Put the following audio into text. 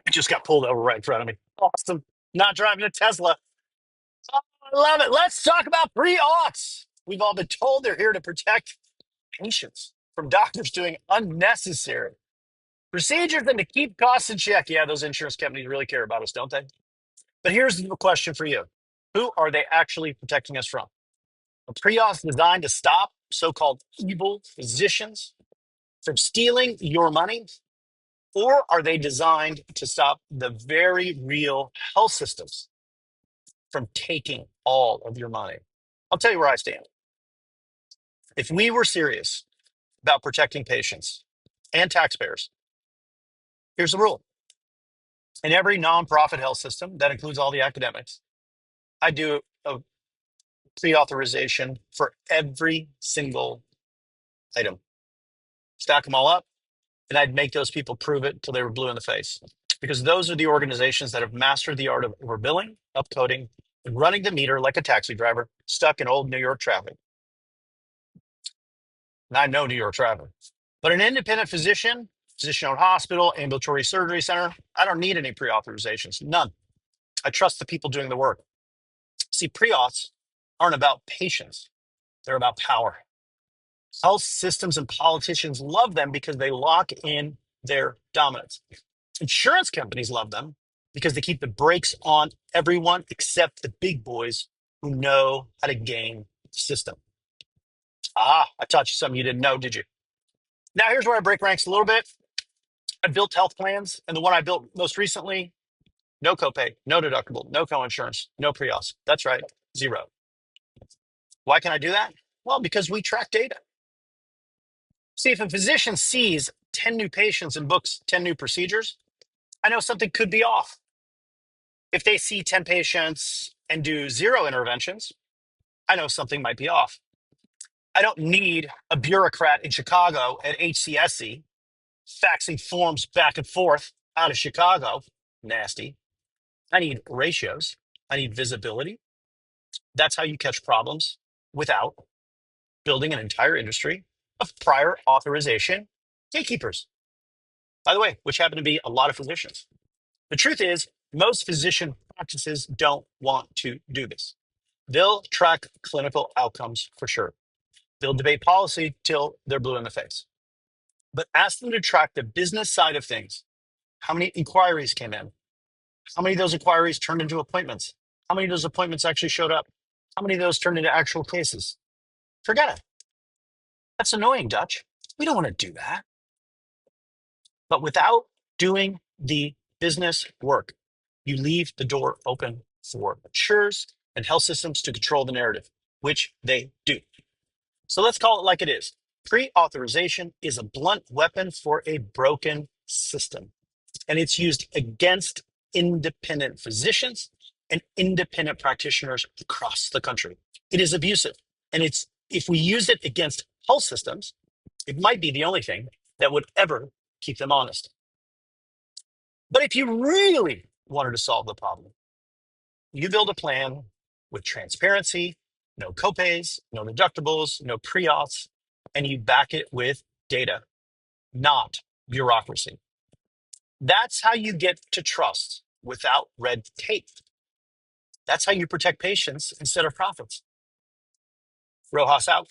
I just got pulled over right in front of me. Awesome. Not driving a Tesla. Oh, I love it. Let's talk about pre-auths. We've all been told they're here to protect patients from doctors doing unnecessary procedures and to keep costs in check. Yeah, those insurance companies really care about us, don't they? But here's the question for you. Who are they actually protecting us from? Are pre-auths designed to stop so-called evil physicians from stealing your money? Or are they designed to stop the very real health systems from taking all of your money? I'll tell you where I stand. If we were serious about protecting patients and taxpayers, here's the rule. In every nonprofit health system, that includes all the academics, I do a pre-authorization for every single item. Stack them all up, and I'd make those people prove it till they were blue in the face. Because those are the organizations that have mastered the art of overbilling, upcoding, and running the meter like a taxi driver stuck in old New York traffic. And I know New York traffic. But an independent physician, physician-owned hospital, ambulatory surgery center, I don't need any pre-authorizations. None. I trust the people doing the work. See, pre-auths aren't about patients. They're about power. Health systems and politicians love them because they lock in their dominance. Insurance companies love them because they keep the brakes on everyone except the big boys who know how to game the system. I taught you something you didn't know, did you? Now, here's where I break ranks a little bit. I built health plans, and the one I built most recently, no copay, no deductible, no coinsurance, no pre-auths. That's right, zero. Why can I do that? Well, because we track data. See, if a physician sees 10 new patients and books 10 new procedures, I know something could be off. If they see 10 patients and do zero interventions, I know something might be off. I don't need a bureaucrat in Chicago at HCSC faxing forms back and forth out of Chicago. Nasty. I need ratios. I need visibility. That's how you catch problems without building an entire industry of prior authorization gatekeepers. By the way, which happen to be a lot of physicians. The truth is, most physician practices don't want to do this. They'll track clinical outcomes for sure. They'll debate policy till they're blue in the face. But ask them to track the business side of things. How many inquiries came in? How many of those inquiries turned into appointments? How many of those appointments actually showed up? How many of those turned into actual cases? Forget it. That's annoying, Dutch. We don't want to do that. But without doing the business work, you leave the door open for insurers and health systems to control the narrative, which they do. So let's call it like it is. Pre-authorization is a blunt weapon for a broken system, and it's used against independent physicians and independent practitioners across the country. It is abusive, and if we use it against health systems, it might be the only thing that would ever keep them honest. But if you really wanted to solve the problem, you build a plan with transparency, no copays, no deductibles, no pre-auths, and you back it with data, not bureaucracy. That's how you get to trust without red tape. That's how you protect patients instead of profits. Rojas out.